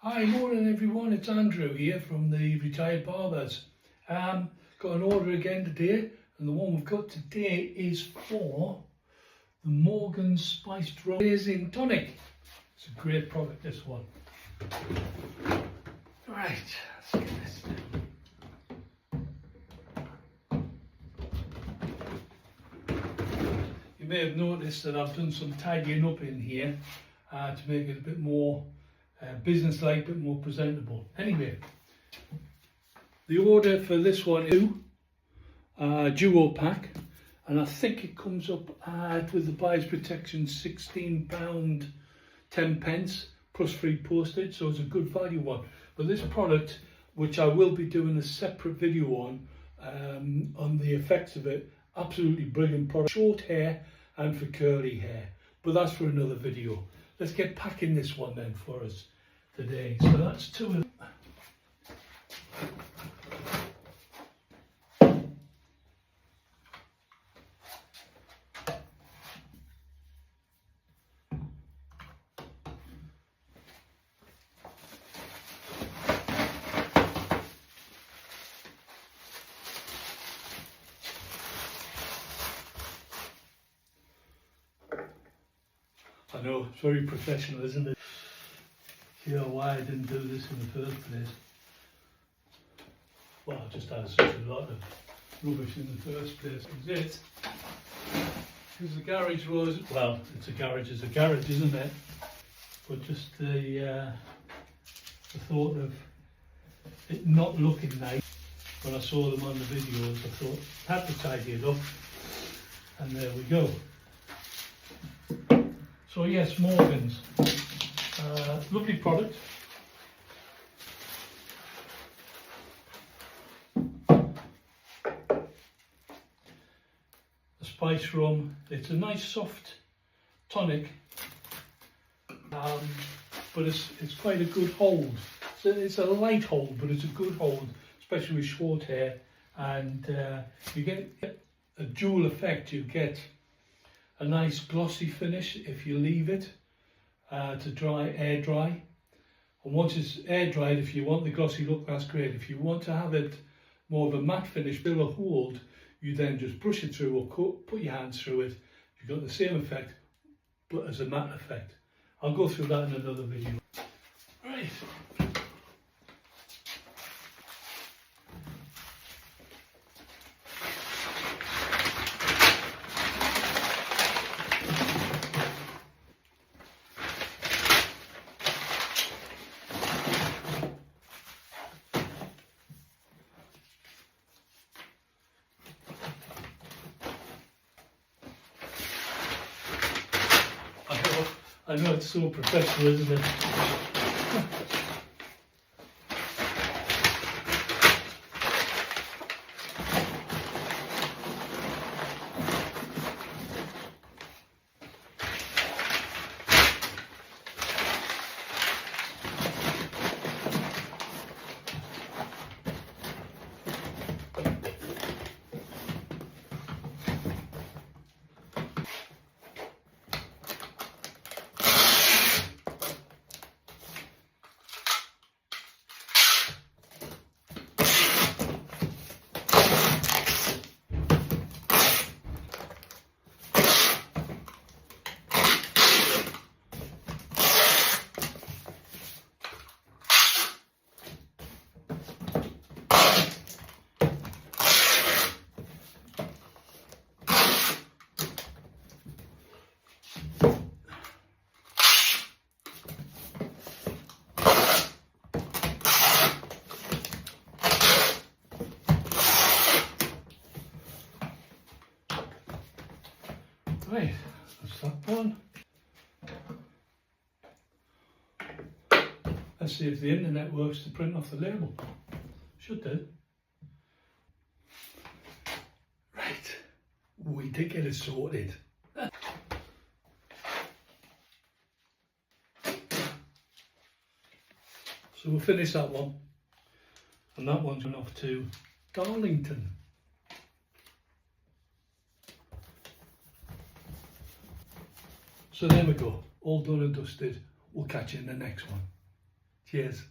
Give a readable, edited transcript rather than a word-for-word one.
Hi, morning everyone, it's Andrew here from the Retired Barbers. Got an order again today, and the one we've got today is for the Morgan's Spiced Glazing Tonic. It's a great product, this one. Right, let's get this down. You may have noticed that I've done some tidying up in here to make it a bit more business-like, a bit more presentable. Anyway, the order for this one is a duo pack, and I think it comes up with the buyer's protection £16 10 plus free postage, so it's a good value one. But this product, which I will be doing a separate video on the effects of it, absolutely brilliant product. Short hair and for curly hair, but that's for another video. Let's get packing this one then for us today. So that's two of them. I know, it's very professional, isn't it? You know why I didn't do this in the first place? Well, I just had such a lot of rubbish in the first place. Because the garage was, well, it's a garage, isn't it? But just the thought of it not looking nice, when I saw them on the videos, I thought, I had to tidy it up. And there we go. So yes, Morgan's, lovely product. A spice rum. It's a nice soft tonic, but it's quite a good hold. So it's a light hold, but it's a good hold, especially with short hair. And you get a dual effect. You get a nice glossy finish if you leave it to dry, air dry. And once it's air dried, if you want the glossy look, that's great. If you want to have it more of a matte finish, still a hold, you then just brush it through or put your hands through it. You've got the same effect, but as a matte effect. I'll go through that in another video. Right. I know it's so professional, isn't it? Right, that's that one. Let's see if the internet works to print off the label. Should do. Right, we did get it sorted. So we'll finish that one. And that one's going off to Darlington. So there we go, all done and dusted. We'll catch you in the next one. Cheers.